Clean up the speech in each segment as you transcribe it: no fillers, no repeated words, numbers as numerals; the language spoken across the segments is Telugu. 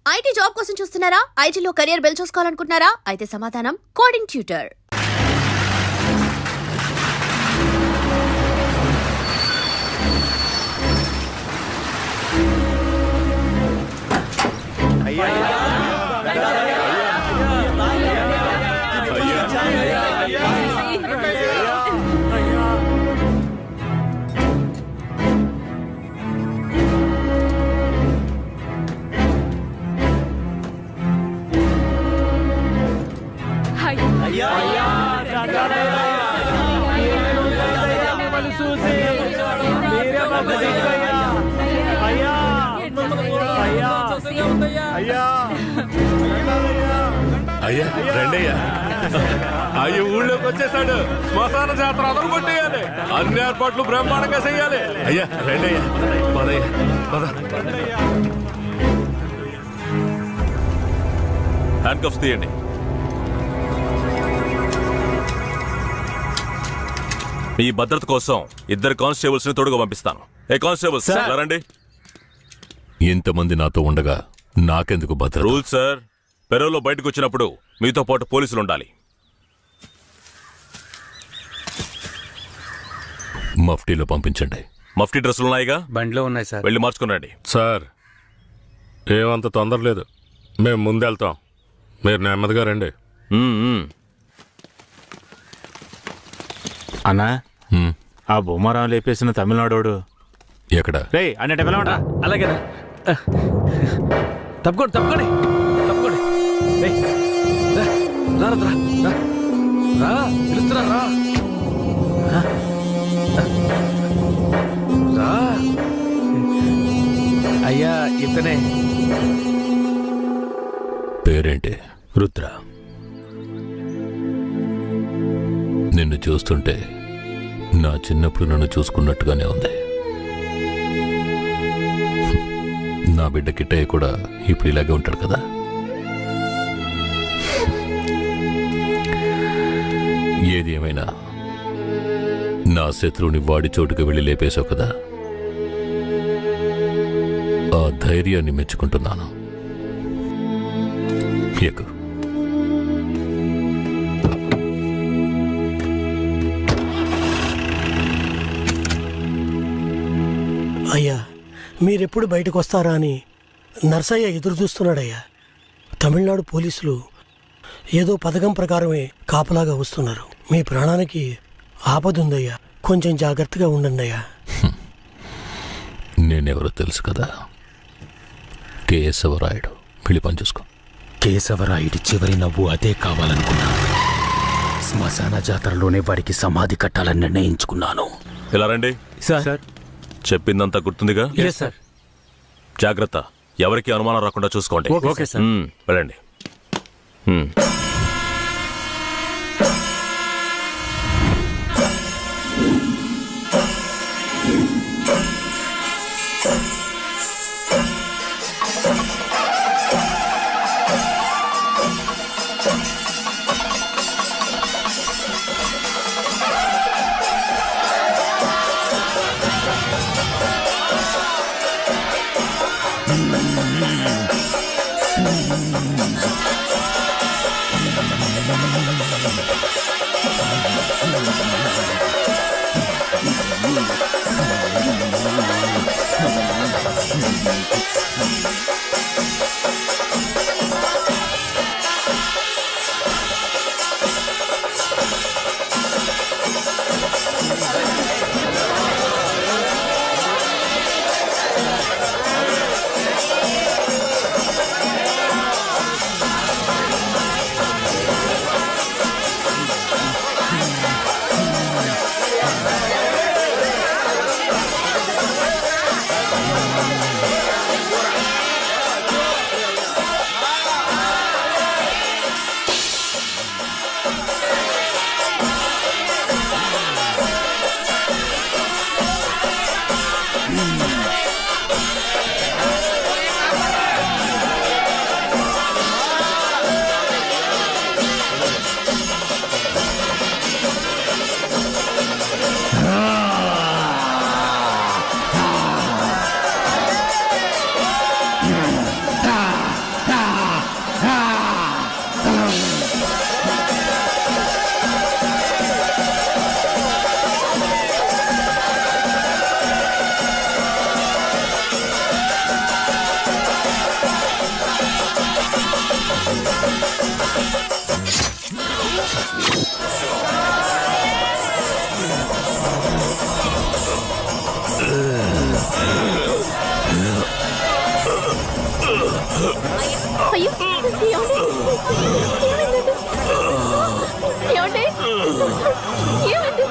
ఐటీ జాబ్ కోసం చూస్తున్నారా? ఐటీలో కెరియర్ బిల్డ్ చూసుకోవాలనుకుంటున్నారా? అయితే సమాధానం కోడింగ్ ట్యూటర్. అయ్యా రండయ్యా. అయ్యో ఊళ్ళోకి వచ్చేసాడు. శ్మశాన జాతర అదలు కొట్టేయాలి. అన్ని ఏర్పాట్లు బ్రహ్మాండంగా చెయ్యాలి. అయ్యా రండయ్యా. పదయ్యా పద. హ్యాండ్ కఫ్స్ తీయండి. మీ భద్రత కోసం 2 కానిస్టేబుల్స్ ని తోడుగా పంపిస్తాను. ఏ కానిస్టేబుల్స్ రండి. ఇంతమంది నాతో ఉండగా నాకెందుకు భద్రత? Rule sir. పెరోలో బయటకు వచ్చినప్పుడు మీతో పాటు పోలీసులు ఉండాలి. మఫ్టీలో పంపించండి. మఫ్టీ డ్రెస్సులు ఉన్నాయిగా? బండిలో ఉన్నాయి సార్. వెళ్ళి మార్చుకునండి. సార్ ఏమంత తొందర లేదు, మేము ముందెళ్తాం, మీరు నెమ్మదిగా రండి. అన్నా ఆ బొమ్మరాం లేపేసిన తమిళనాడోడు ఎక్కడ? రే అన్నట్టు వెళ్ళమంటా. అలాగేనా? తప్పుకోండి తప్పుకోండి తప్పుకోండి. పిలుస్తున్నా రా. అయ్యా ఇతనే. పేరేంటి? రుద్ర. నిన్ను చూస్తుంటే నా చిన్నప్పుడు నన్ను చూసుకున్నట్టుగానే ఉంది. నా బిడ్డ కిట్టయ్య కూడా ఇప్పుడు ఇలాగే ఉంటాడు కదా. ఏది ఏమైనా నా శత్రువుని వాడి చోటుకు వెళ్ళి లేపేశావు కదా, ఆ ధైర్యాన్ని మెచ్చుకుంటున్నాను. ఎక్కు. అయ్యా మీరెప్పుడు బయటకు వస్తారా అని నర్సయ్య ఎదురు చూస్తున్నాడయ్యా. తమిళనాడు పోలీసులు ఏదో పథకం ప్రకారమే కాపలాగా వస్తున్నారు. మీ ప్రాణానికి ఆపదుందయ్యా, కొంచెం జాగ్రత్తగా ఉండండి అయ్యా. నేనెవరో తెలుసు కదా, కేశవరాయుడు. వెళ్ళి పని చూసుకో. కేశవరాయుడి చివరి నవ్వు అదే కావాలనుకున్నాను. శ్మశాన జాతరలోనే వాడికి సమాధి కట్టాలని నిర్ణయించుకున్నాను. ఇలా రండి. సార్ చెప్పిందంతా గుర్తుందిగా? సార్. జాగ్రత్త, ఎవరికి అనుమానం రాకుండా చూసుకోండి. Okay sir. వెళ్ళండి. అయ్యో ఏమండి? ఏమండి? ఏమండి?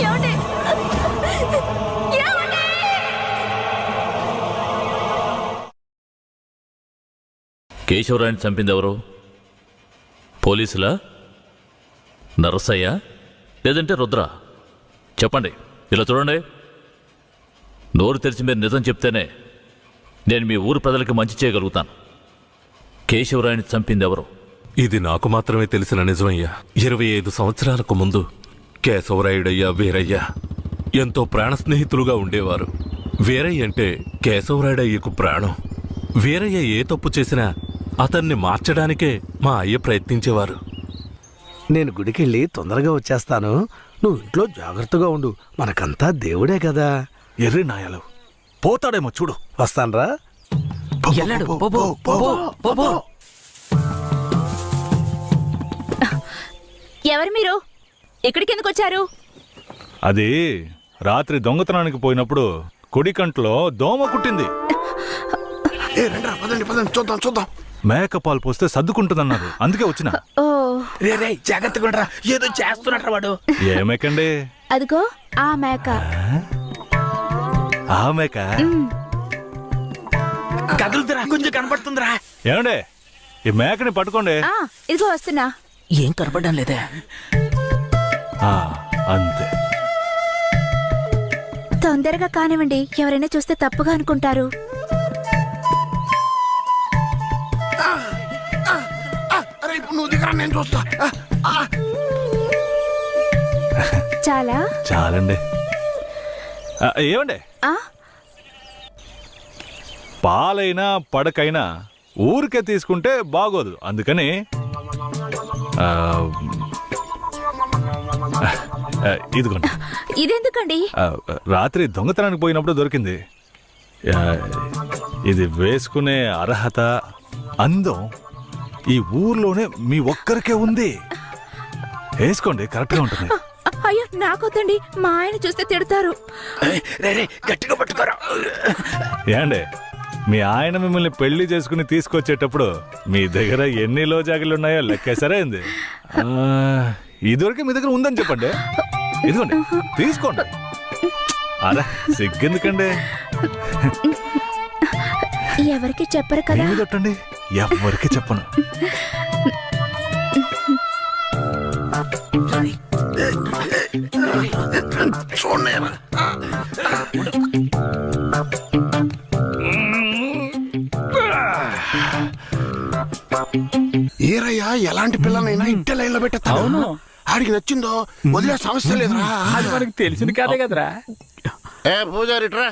ఏమండి? కేశవరాయని చంపింది ఎవరు? పోలీసులా, నరసయ్య, లేదంటే రుద్ర? చెప్పండి. ఇలా చూడండి, నోరు తెరిచి మీరు నిజం చెప్తేనే నేను మీ ఊరు ప్రజలకి మంచి చేయగలుగుతాను. కేశవరాయని చంపింది ఎవరు? ఇది నాకు మాత్రమే తెలిసిన నిజమయ్యా. 25 సంవత్సరాలకు ముందు కేశవరాయుడయ్యా వీరయ్య ఎంతో ప్రాణ స్నేహితులుగా ఉండేవారు. వీరయ్య అంటే కేశవరాయుడయ్యకు ప్రాణం. వీరయ్య ఏ తప్పు చేసినా అతన్ని మార్చడానికే మా అయ్య ప్రయత్నించేవారు. నేను గుడికెళ్ళి తొందరగా వచ్చేస్తాను. నువ్వు ఇంట్లో జాగ్రత్తగా ఉండు. మనకంతా దేవుడే కదా. ఎర్రి నాయాలు పోతాడేమో చూడు. వస్తాన్రా. ఎవరు మీరు? ఎక్కడికి ఎందుకు వచ్చారు? అది రాత్రి దొంగతనానికి పోయినప్పుడు కుడి కంట్లో దోమ కుట్టింది. చూద్దాం. మేకపాలు పోస్తే సర్దుకుంటుందన్నారు, అందుకే వచ్చిన. ఓ రే జాగ్రత్తగా ఉండరా, ఏదో చేస్తున్నట్రా వాడు. ఏమేకండి? అదిగో ఆ మేక. ఆ మేక కదులుతురా, కొంచెం కనపడుతుందిరా. ఏమండే, ఈ మేకని పట్టుకోండి. ఇదిగో వస్తున్నా. ఏం కనపడడం లేదే. అంతే. తొందరగా కానివ్వండి, ఎవరైనా చూస్తే తప్పుగా అనుకుంటారు. నువ్వు దిగరా, నేను చూస్తా. చాలా చాలండి. ఏమండే, ఆ పాలైనా పడకైనా ఊరికే తీసుకుంటే బాగోదు. అందుకని ఇదిగోండి. ఇదెందుకండి? రాత్రి దొంగతనానికి పోయినప్పుడు దొరికింది. ఇది వేసుకునే అర్హత, అందం ఈ ఊర్లోనే మీ ఒక్కరికే ఉంది. వేసుకోండి, కరెక్ట్గా ఉంటుంది. అయ్యో నాకొద్దండి, మా ఆయన చూస్తే తిడతారు. గట్టిగా పట్టుకోరా. ఏండే, మీ ఆయన మిమ్మల్ని పెళ్లి చేసుకుని తీసుకొచ్చేటప్పుడు మీ దగ్గర ఎన్ని లోజాగిలు ఉన్నాయో లెక్కేసరే ఉంది. ఇదివరకు మీ దగ్గర ఉందని చెప్పండి. ఇదిగోండి, తీసుకోండి. అరే సిగ్గెందుకండి? ఎవరికి చెప్పరు కదా. మీరు కొట్టండి, ఎవరికి చెప్పను. ఏరయ్యా, ఎలాంటి పిల్లనైనా ఇంటి లైన్ లో పెట్టేస్తాను. ఆడికి నచ్చిందో వదిలే సమస్య లేదురా. అది మనకు తెలిసిన కదే కదరా. ఏ పూజారిట్రా,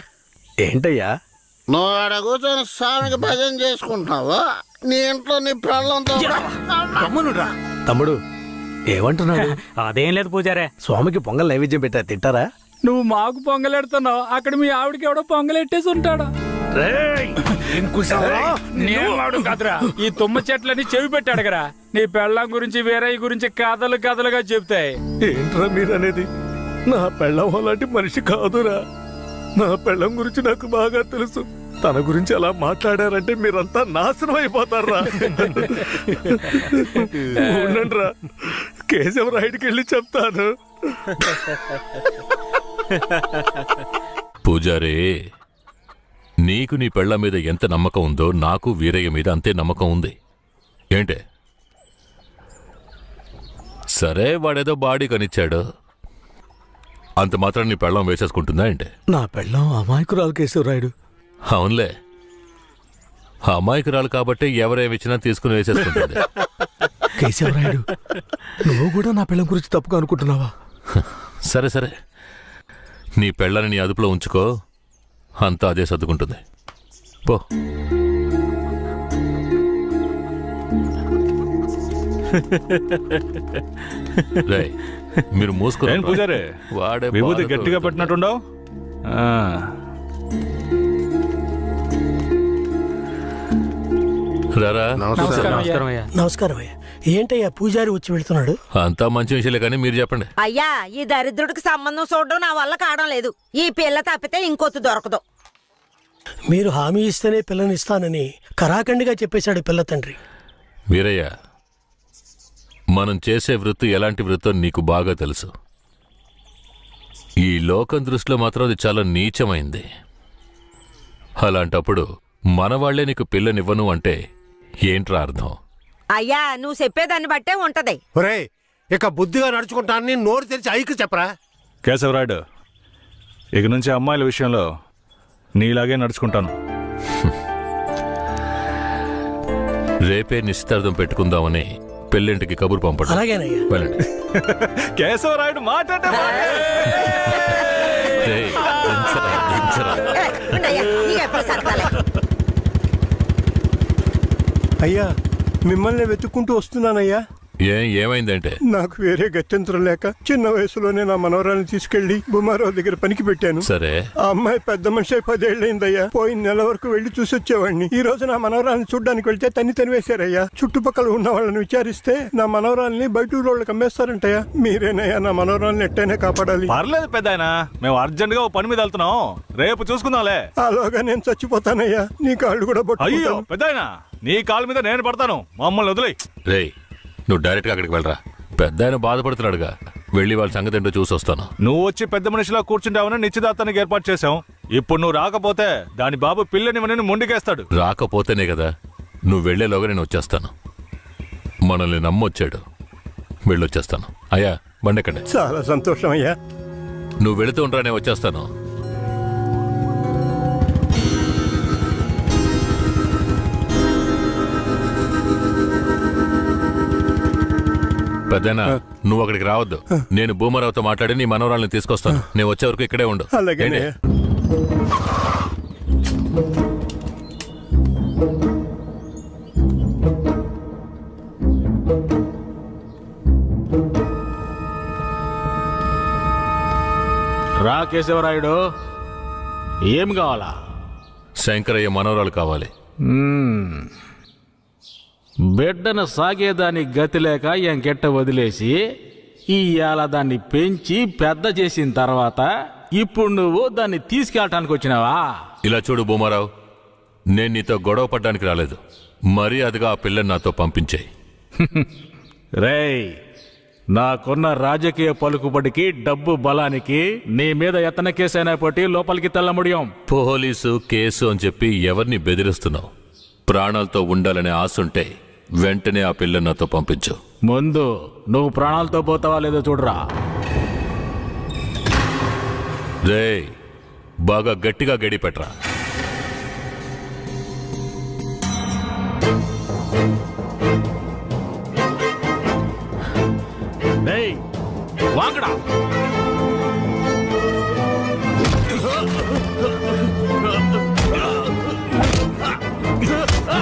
ఏంటయ్యా? నువ్వు ఆడ కూర్చొని స్వామికి భజన చేసుకుంటున్నావు, నీ ఇంట్లో నీ పిల్లలతో తమ్ముడు ఏమంటున్నాడు? అదేం లేదు పూజారే. స్వామికి పొంగల్ నైవేద్యం పెట్టా, తింటారా? నువ్వు మాకు పొంగలెడుతున్నావు, అక్కడ మీ ఆవిడకి ఎవడో పొంగలెట్టేసి ఉంటాడా? నేను కాదురా, ఈ తుమ్మ చెట్లని చెవి పెట్టాడు కదా. నీ పెళ్ళం గురించి వీరయ్య గురించి కథలు కథలుగా చెప్తాయి. ఏంట్రా మీరనేది? నా పెళ్ళం అలాంటి మనిషి కాదురా. నా పెళ్ళం గురించి నాకు బాగా తెలుసు. తన గురించి అలా మాట్లాడారంటే మీరంతా నాశనం అయిపోతారా. ఉండండిరా, కేశవరాయుడికి వెళ్ళి చెప్తాను. పూజారే, నీకు నీ పెళ్ళ మీద ఎంత నమ్మకం ఉందో నాకు వీరయ్య మీద అంతే నమ్మకం ఉంది. ఏంటే? సరే, వాడేదో బాడీ కనిచ్చాడు, అంత మాత్రం నీ పెళ్ళం వేసేసుకుంటుందా ఏంటే? నా పెళ్ళం అమాయకురాలు కేశవరాయుడు. అవునులే, అమాయకురాలు కాబట్టి ఎవరేమిచ్చినా తీసుకుని వేసేసుకుంటుంది. కేశవరాయుడు, నువ్వు కూడా నా పెళ్ళం గురించి తప్పుగా అనుకుంటున్నావా? సరే సరే, నీ పెళ్ళని నీ అదుపులో ఉంచుకో, అంతా అదే సర్దుకుంటుంది. పో. రేయ్, మీరు మూసుకుని పూజారే, వాడే విభూతి గట్టిగా పెట్టినట్టుండవు. రారా. నమస్కారం. నమస్కారం అయ్యా. ఏంటయ్యా పూజారి వచ్చి వెళ్తున్నాడు? అంతా మంచి విషయాలే కానీ మీరు చెప్పండి. అయ్యా, ఈ దరిద్రుడికి సంబంధం చూడడం నా వల్ల కావడం లేదు. ఈ పిల్ల తప్పితే ఇంకొత్తు దొరకదు. మీరు హామీ ఇస్తేనే పిల్లనిస్తానని కరాఖండిగా చెప్పేశాడు పిల్ల తండ్రి. వీరయ్య, మనం చేసే వృత్తి ఎలాంటి వృత్తో నీకు బాగా తెలుసు. ఈ లోకం దృష్టిలో మాత్రం అది చాలా నీచమైంది. అలాంటప్పుడు మనవాళ్లే నీకు పిల్లనివ్వను అంటే ఏంట్రా అర్థం? అయ్యా, నువ్వు చెప్పేదాన్ని బట్టే ఉంటది. ఒరేయ్, ఇక బుద్ధిగా నడుచుకుంటానని నోరు తెరిచి ఐకి చెప్పరా. కేశవరాయుడు, ఇక నుంచి అమ్మాయిల విషయంలో నీలాగే నడుచుకుంటాను. రేపే నిశ్చితార్థం పెట్టుకుందామని పెళ్ళింటికి కబురు పంపడం. అలాగేనయ్యా. వెళ్ళండి. కేశవరాయుడు మాట్లాడే రేయ్, దించరా, దించరా. ఉండయ్యా, నీకెప్పుడు సరదాలే. అయ్యా, మిమ్మల్ని వెతుక్కుంటూ వస్తున్నానయ్యా. ఏమైందంటే? నాకు వేరే గత్యంతరం లేక చిన్న వయసులోనే నా మనవరాలను తీసుకెళ్లి బుమారావు దగ్గర పనికి పెట్టాను. సరే, ఆ అమ్మాయి పెద్ద మనిషి 10 ఏళ్ళైందయ్యా. పోయిన నెల వరకు వెళ్లి చూసొచ్చేవాడిని. ఈ రోజు నా మనవరాలను చూడ్డానికి వెళ్తే తనివేశారయ్యా. చుట్టుపక్కల ఉన్న వాళ్ళని విచారిస్తే నా మనవరాల్ని బయట ఊరోళ్ళకి అమ్మేస్తారంటయ్యా. మీరేనయ్యా నా మనవరాలను ఎట్టైనా కాపాడాలి. పర్లేదు పెద్దాయనా, మేము అర్జెంట్ గా ఓ పని మీద వెళ్తున్నాం, రేపు చూసుకుందాంలే. అలాగా నేను చచ్చిపోతానయ్యా. నీ కాళ్ళు కూడా అయ్యో పట్టుకుంటాను. పెద్దాయనా, నీ కాళ్ళ మీద నేను పడతాను, మమ్మల్ని వదిలే. రేయ్, నువ్వు డైరెక్ట్గా అక్కడికి వెళ్ళరా. పెద్ద ఆయన బాధపడుతున్నాడుగా, వెళ్ళి వాళ్ళ సంగతి ఏంటో చూసి వస్తాను. నువ్వు వచ్చి పెద్ద మనిషిలా కూర్చుంటావని నిశ్చితార్థానికి ఏర్పాటు చేశాం. ఇప్పుడు నువ్వు రాకపోతే దాని బాబు పిల్లని మొండికేస్తాడు. రాకపోతేనే కదా. నువ్వు వెళ్లేలోగా నేను వచ్చేస్తాను. మనల్ని నమ్మొచ్చాడు, వెళ్ళొచ్చేస్తాను. అయ్యా, బండెక్కండి. చాలా సంతోషం అయ్యా. నువ్వు వెళుతూ ఉంటా, నేను వచ్చేస్తాను. పెద్దనా, నువ్వు అక్కడికి రావద్దు. నేను భూమరావుతో మాట్లాడి నీ మనవరాల్ని తీసుకొస్తాను. నేను వచ్చే వరకు ఇక్కడే ఉండు. అలాగేనే. ఏంటి? రా కేశవరాయుడు, ఏం కావాలా? శంకరయ్య మనవరాలు కావాలి. బిడ్డను సాగేదాని గతి లేక ఎంకెట్ట వదిలేసి ఇవాళ దాన్ని పెంచి పెద్ద చేసిన తర్వాత ఇప్పుడు నువ్వు దాన్ని తీసుకెళ్ళటానికి వచ్చినావా? ఇలా చూడు భూమారావు, నేను నీతో గొడవ పడ్డానికి రాలేదు. మర్యాదగా ఆ పిల్లని నాతో పంపించేయి. రేయ్, నాకున్న రాజకీయ పలుకుబడికి డబ్బు బలానికి నీ మీద ఎత్తన కేసైనా పట్టి లోపలికి తెల్ల ముడియం. పోలీసు కేసు అని చెప్పి ఎవరిని బెదిరిస్తున్నావు? ప్రాణాలతో ఉండాలనే ఆశుంటే వెంటనే ఆ పిల్లని నాతో పంపించు. ముందు నువ్వు ప్రాణాలతో పోతావా లేదో చూడరా. రేయ్, బాగా గట్టిగా గడి పెట్టరా. రేయ్, వాంగడా. ఆ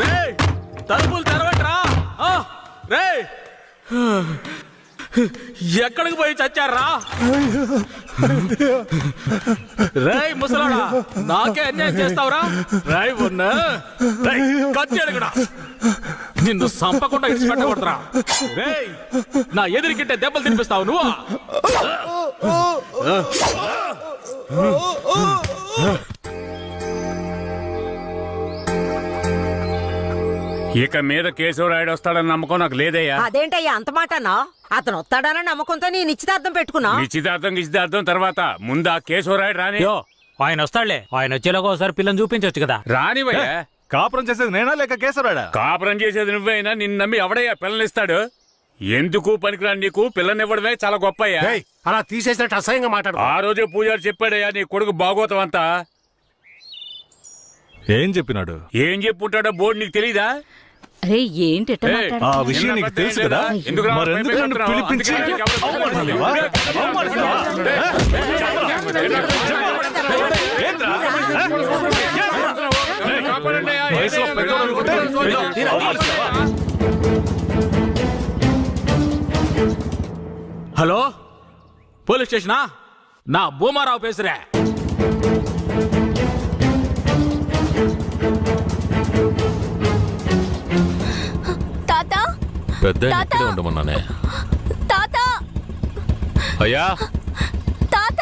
రేయ్, తలుపులు తెరవట్రా. రేయ్, ఎక్కడికి పోయి చచ్చారా? రేయ్ ముసలాడా, నాకే అన్యాయం చేస్తావురా? రాయ్ ఉన్న కత్తి అడగడా, నిన్ను సంపకుండా ఇచ్చిపెట్టకూడదురా. రేయ్, నా ఎదురుకింటే దెబ్బలు తినిపిస్తావు నువ్వు. ఇక మీద కేశవరాయుడు వస్తాడని నమ్మకం నాకు లేదయ్యా. అదేంటయ్యా అంత మాటనా? అతను వస్తాడన్న నమ్మకంతో నీ నిశ్చితార్థం పెట్టుకున్నా. నిశ్చితార్థం తర్వాత ముందు ఆ కేశవరాయుడు రాని. ఆయన వస్తాడులే, ఆయన వచ్చేలాగా ఒకసారి పిల్లని చూపించవచ్చు కదా. రానివయ్యా. కాపురం చేసేది నేనా లేక కేశవరాడా? కాపురం చేసేది నువ్వైనా నిన్ను నమ్మి ఎవడయ్యా పిల్లనిస్తాడు? ఎందుకు పనికిరాని నీకు పిల్లనివ్వడమే చాలా గొప్ప అయ్యా. అలా తీసేసినట్టు అసహ్యంగా మాట్లాడు. ఆ రోజే పూజారి చెప్పాడయ్యా నీ కొడుకు భాగవతం అంతా. ఏం చెప్పినాడు? ఏం చెప్పుంటాడో బోర్డు నీకు తెలీదా? అరే ఏంటి ఆ విషయం నీకు తెలుసు కదా, మరెందుకు నన్ను పిలిపించి అవమానిస్తావా? ఏంట్రా? వయసులో పెద్దోడు అనుకుంటే అవమానిస్తావా? Hello, police స్టేషనా? నా భూమారావు పేసురే. తాత పెద్ద ఇక్కడే ఉండమన్నానే. తాత అయ్యా, తాత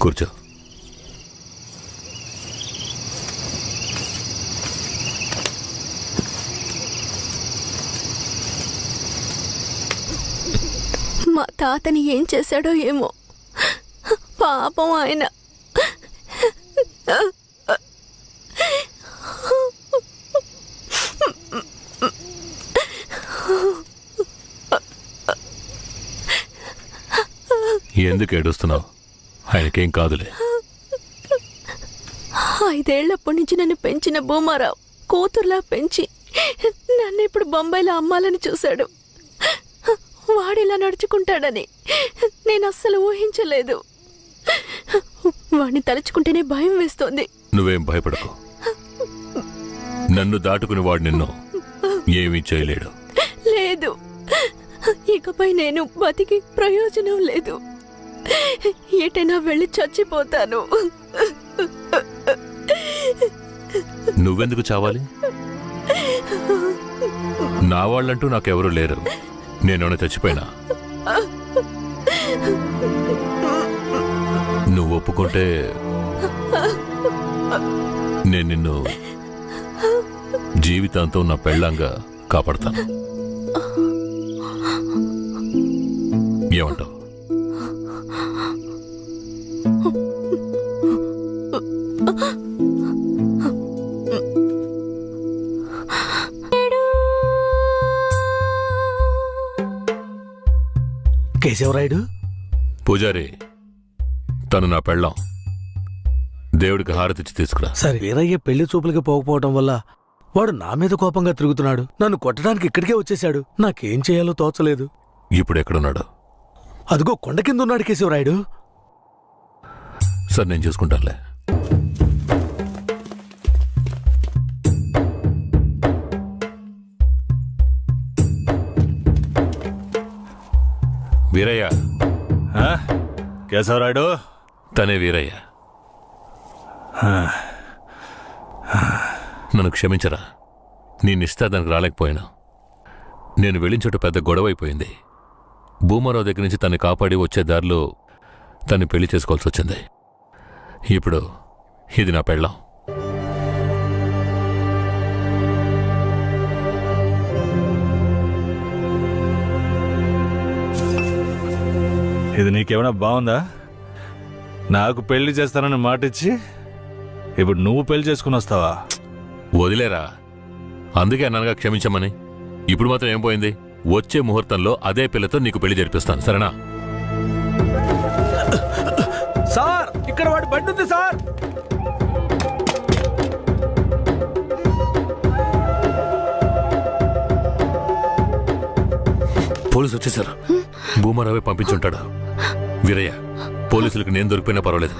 కూర్చో. మా తాతని ఏం చేశాడో ఏమో, పాపం ఆయన. ఎందుకు ఏడుస్తున్నావు? ఆయనకేం కాదులే. 5 ఏళ్లప్పటి నుంచి నన్ను పెంచిన భూమారావు కూతుర్లా పెంచి నన్ను ఇప్పుడు బొంబాయిలో అమ్మాలని చూశాడు. వాడిలా నడుచుకుంటాడని నేను అస్సలు ఊహించలేదు. వాడిని తలుచుకుంటేనే భయం వేస్తోంది. నువ్వేం భయపడకు. నన్ను దాటుకుని వాడు నిన్ను ఏమీ చేయలేడు. లేదు, ఇకపై నేను బతికి ప్రయోజనం లేదు. ఎటైనా వెళ్ళి చచ్చిపోతాను. నువ్వెందుకు చావాలి? నా వాళ్ళంటూ నాకెవరూ లేరు. నేనేమైనా చచ్చిపోయినా? ఒప్పుకుంటే నేను నిన్ను జీవితాంతం నా పెళ్ళంగా కాపాడతాను. ఏమంటావు? కేశవరాయుడు, పూజారి, తను నా పెళ్ళాం. దేవుడికి హారతిచ్చి తీసుకురా. సరే, వీరయ్య పెళ్లి చూపులకి పోకపోవటం వల్ల వాడు నా మీద కోపంగా తిరుగుతున్నాడు. నన్ను కొట్టడానికి ఇక్కడికే వచ్చేశాడు. నాకేం చేయాలో తోచలేదు. ఇప్పుడు ఎక్కడున్నాడు? అదిగో కొండ కింద ఉన్నాడు కేశవరాయుడు. సరే, నేను చూసుకుంటానులే. వీరయ్య. ఆ? కేశవరాయుడు, తనే వీరయ్య. నన్ను క్షమించరా. నీ నిశ్చితార్థానికి రాలేకపోయినా. నేను వెళ్ళిన చోట పెద్ద గొడవ అయిపోయింది. భూమారావు దగ్గర నుంచి తన్ని కాపాడి వచ్చే దారిలో తన్ని పెళ్లి చేసుకోవాల్సి వచ్చింది. ఇప్పుడు ఇది నా పెళ్ళాం. ఇది నీకేమైనా బాగుందా? నాకు పెళ్లి చేస్తానని మాటిచ్చి ఇప్పుడు నువ్వు పెళ్లి చేసుకుని వస్తావా? వదిలేరా. అందుకే అన్నానుగా క్షమించమని. ఇప్పుడు మాత్రం ఏం పోయింది? వచ్చే ముహూర్తంలో అదే పిల్లతో నీకు పెళ్లి జరిపిస్తాను, సరేనా? సార్, ఇక్కడ వాడి బండి ఉంది సార్. పోలీసు వచ్చేసారు. భూమారావే పంపించుంటాడు. వీరయ్య, పోలీసులకు నేను దొరికిపోయినా పర్వాలేదు.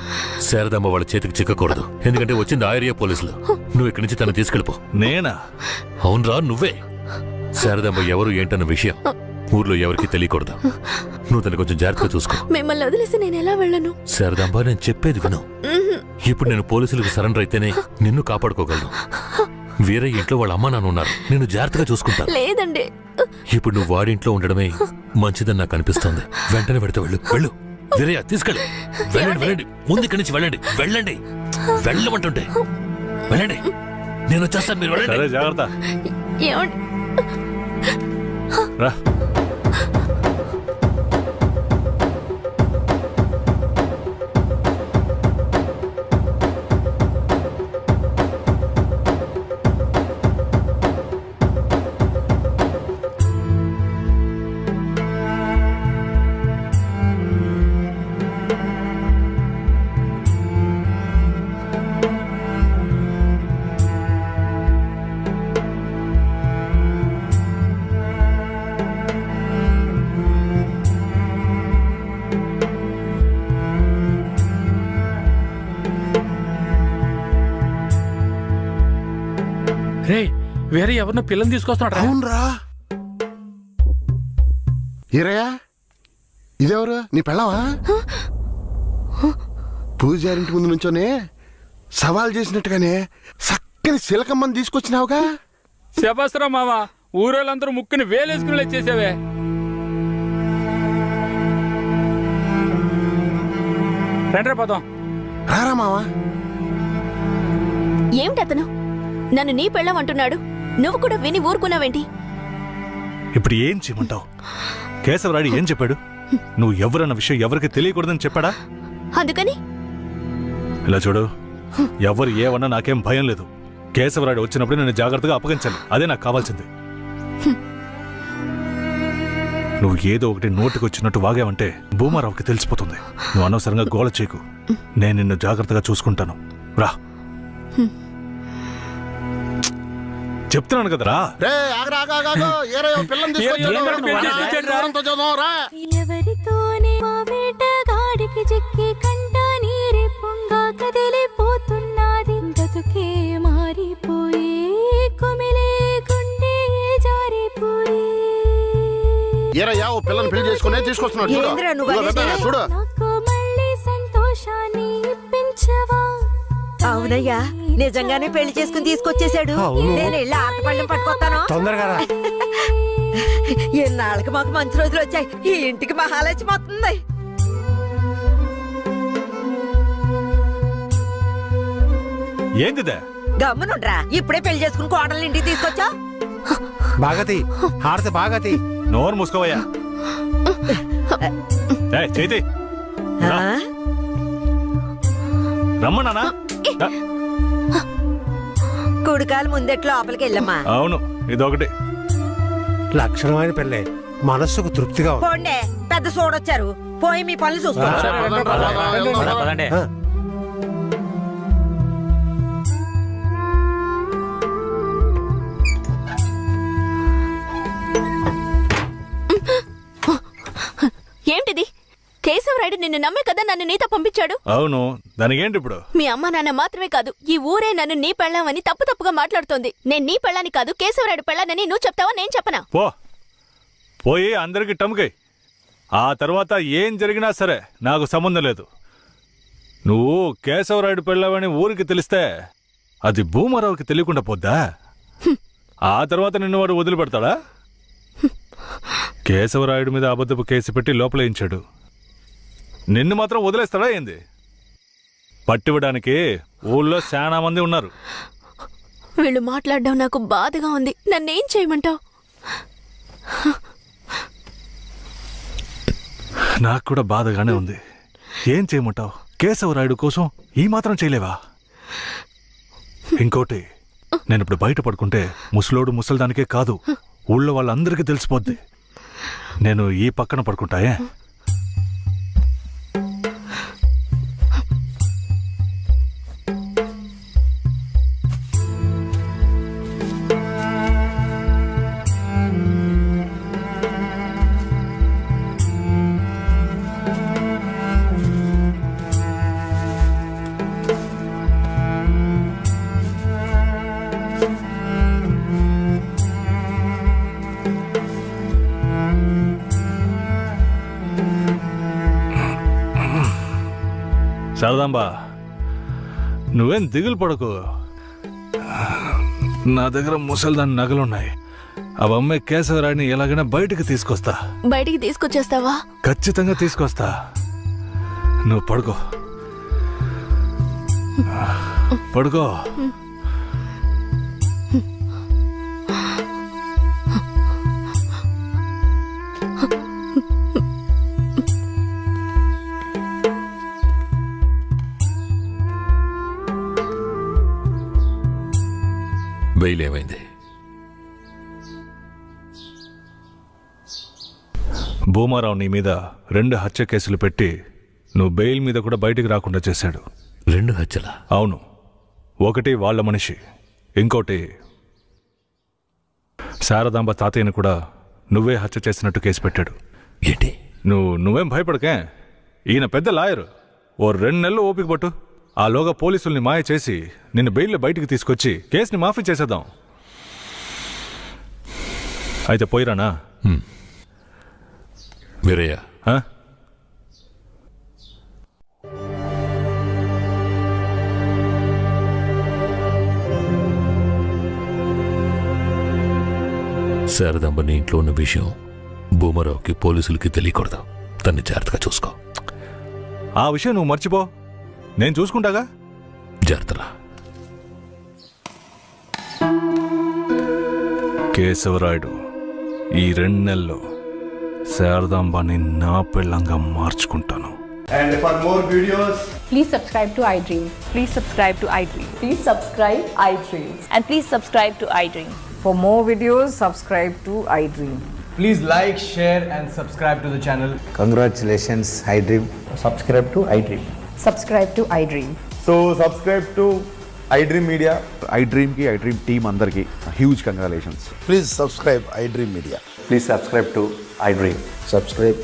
శారదమ్మ వాళ్ళ చేతికి చిక్కకూడదు. ఎందుకంటే వచ్చింది ఆ ఏరియా పోలీసులు. నువ్వు ఇక్కడి నుంచి తను తీసుకెళ్ళిపో. నేనా? అవునరా, నువ్వే. శారదమ్మ ఎవరు ఏంటన్న విషయం ఊర్లో ఎవరికి తెలియకూడదు. నువ్వు తను కొంచెం జాగ్రత్తగా చూసుకో. మిమ్మల్ని వదిలేసి నేను ఎలా వెళ్ళను? శారదాంబ, నేను చెప్పేది విను. ఇప్పుడు నేను పోలీసులకు సరెండర్ అయితేనే నిన్ను కాపాడుకోగలను. వేరే ఇంట్లో వాళ్ళ అమ్మ నాన్న ఉన్నారు. నేను జాగ్రత్తగా చూసుకుంటాను. లేదండి. ఇప్పుడు నువ్వు వాడింట్లో ఉండడమే మంచిదని నాకు అనిపిస్తోంది. వెంటనే పెడితే వెళ్ళు. వెళ్ళు వీరయ్య, తీసుకెళ్ళు. వెళ్ళండి, వెళ్ళండి. ముందు ఇక్కడి నుంచి వెళ్ళండి. వెళ్ళండి, వెళ్ళమంటుంటే వెళ్ళండి. నేను వచ్చేస్తాను, మీరు వెళ్ళండి. సరే, జాగ్రత్త. ఏమండి? రా. రే, వేరే ఎవరినో పిల్లని తీసుకొస్తున్నాడు. అవునరా. ఈరయ్యా, ఇదెవరు? నీ పెళ్ళవా? పూజారింటి ముందు నుంచోనే సవాల్ చేసినట్టుగానే చక్కని శిలకమ్మని తీసుకొచ్చినావుగా. శబాస్రా మామ, ఊరోళ్ళందరూ ముక్కుని వేలేసుకుని చేసావే. రండ్రా పదం. రారా మావా. ఏమిటతను నన్ను నీ పెళ్ళం అంటున్నాడు? నువ్వు కూడా విని ఊరుకున్నావేంటి? ఇప్పుడు ఏం చేయమంటావు? కేశవరాయుడు ఏం చెప్పాడు? నువ్వు ఎవరన్న విషయం ఎవరికి తెలియకూడదని చెప్పాడా? అందుకని ఇలా చూడు, ఎవరు ఏమన్నా నాకేం భయం లేదు. కేశవరాయుడు వచ్చినప్పుడు నేను జాగ్రత్తగా అప్పగించాలి. అదే నాకు కావాల్సింది. నువ్వు ఏదో ఒకటి నోటికి వచ్చినట్టు వాగావంటే భూమారావుకి తెలిసిపోతుంది. నువ్వు అనవసరంగా గోల చేయకు. నేను నిన్ను జాగ్రత్తగా చూసుకుంటాను. రా, చెప్తున్నాను కదరా. ఎవరితోనే వేటగాడికి చిక్కి కంట నీరే పొంగా కదిలిపోతున్నది. బతుకే మారిపోయి కుమిలే గుండె జారిపోయి. ఏరయ్యా, ఓ పిల్లని పెళ్లి చేసుకునే తీసుకొస్తున్నాడు. చూడు. నాకు మళ్ళీ సంతోషాన్ని ఇప్పించవా? అవునయ్యా, నిజంగానే పెళ్లి చేసుకుని తీసుకొచ్చేసాడు. నేను వెళ్ళి ఆటపళ్ళం పట్టుకొస్తాను. తొందరగా రా. ఎన్నాళ్ళకి మాకు మంచి రోజులు వచ్చాయి. ఈ ఇంటికి మహాలక్ష్మి వస్తుంది. ఏందిదే? గమ్మునుండ్రా, ఇప్పుడే పెళ్లి చేసుకుని కోడల్ని ఇంటికి తీసుకొచ్చా. బాగతి హారతి బాగతి. నోరు మూసుకోవయ్యా. చేతి రమ్మన్నానా? కుడికాలు ముందెట్లు లోపలికి వెళ్ళమ్మా. అవును, ఇదొకటి. లక్షణమైన పెళ్ళే, మనస్సుకు తృప్తిగా ఉంది. పోండే, పెద్ద సోడొచ్చారు. పోయి మీ పనులు చూసుకోండి. ఏంటిది? కేశవరాయుడు నిన్ను నమ్మే కదా నన్ను నీతో పంపించాడు. అవును, దానికేంటి ఇప్పుడు? మీ అమ్మ నాన్న మాత్రమే కాదు, ఈ ఊరే నన్ను నీ పెళ్ళామని తప్పుగా మాట్లాడుతోంది. నేను నీ పెళ్ళాని కాదు, కేశవరాయుడు పెళ్ళానని నువ్వు చెప్తావా, నేను చెప్పనా? పోయి అందరికి టముకై. ఆ తర్వాత ఏం జరిగినా సరే నాకు సంబంధం లేదు. నువ్వు కేశవరాయుడు పెళ్ళావని ఊరికి తెలిస్తే అది భూమారావుకి తెలియకుండా పోద్దా? ఆ తర్వాత నిన్ను వాడు వదిలిపెడతాడా? కేశవరాయుడు మీద అబద్ధపు కేసు పెట్టి లోపలేయించాడు. నిన్ను మాత్రం వదిలేస్తాడా ఏంది? పట్టివ్వడానికి ఊళ్ళో చాలా మంది ఉన్నారు. వీళ్ళు మాట్లాడడం నాకు బాధగా ఉంది. నన్నేం చేయమంటావు? నాకు కూడా బాధగానే ఉంది. ఏం చేయమంటావు? కేశవరాయుడు కోసం ఈ మాత్రం చేయలేవా? ఇంకోటి, నేను ఇప్పుడు బయట పడుకుంటే ముసలోడు ముసలిదానికే కాదు, ఊళ్ళో వాళ్ళందరికీ తెలిసిపోద్ది. నేను ఈ పక్కన పడుకుంటాయే. శారదాంబా, నువ్వేం దిగులు పడకు. నా దగ్గర ముసల్దాని నగలున్నాయి. అవమ్మే కేశవరాయుడిని ఎలాగైనా బయటికి తీసుకొస్తా. బయటికి తీసుకొచ్చేస్తావా? ఖచ్చితంగా తీసుకొస్తా. నువ్వు పడుకో, పడుకో. బెయిల్ ఏమైంది? భూమారావు నీ మీద 2 హత్య కేసులు పెట్టి నువ్వు బెయిల్ మీద కూడా బయటికి రాకుండా చేశాడు. 2 హత్యలా? అవును. ఒకటి వాళ్ళ మనిషి, ఇంకోటి శారదాంబ తాతయ్యను కూడా నువ్వే హత్య చేసినట్టు కేసు పెట్టాడు. ఏంటి? నువ్వేం భయపడకే. ఈయన పెద్ద లాయరు. ఓ 2 నెలలు ఓపిక పట్టు. ఆలోగా పోలీసుల్ని మాయ చేసి నిన్ను బెయిల్లో బయటికి తీసుకొచ్చి కేసుని మాఫీ చేసేద్దాం. అయితే పోయిరానా? వీరయ్య, శారదాంబ నీ ఇంట్లో ఉన్న విషయం భూమారావుకి పోలీసులకి తెలియకూడదు. తన్ని జాగ్రత్తగా చూసుకో. ఆ విషయం నువ్వు మర్చిపో, నేను చూసుకుంటాగా. జాగ్రత్తరా. కేశవరాయుడు ఈ 2 నెలల్లో శారదాంబాని నా పెళ్ళంగా మార్చుకుంటాను. And for more videos, please subscribe to iDream. Please subscribe to iDream. Please subscribe iDream. And please subscribe to iDream. For more videos, subscribe to iDream. please like, share and subscribe to the channel. Congratulations, iDream. Subscribe to iDream. Subscribe to iDream. So subscribe to iDream Media. iDream ki iDream team andarki huge congratulations. Please subscribe iDream Media. Please subscribe to iDream. Subscribe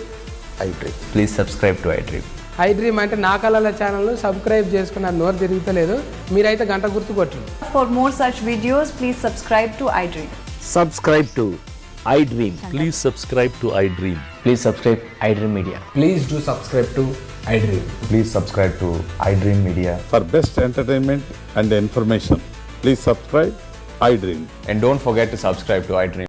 iDream. Please subscribe to iDream. iDream అంటే నా కళల ఛానల్ సబ్స్క్రైబ్ చేసుకున్న నోరు తిరుగుతలేదు. మీరైతే గంట గుర్తు కొట్టండి. For more such videos, please subscribe to iDream. Subscribe to iDream. Please subscribe to iDream. Please subscribe iDream Media. Please do subscribe to iDream. Please subscribe to iDream Media. For best entertainment and information, please subscribe iDream. And don't forget to subscribe to iDream.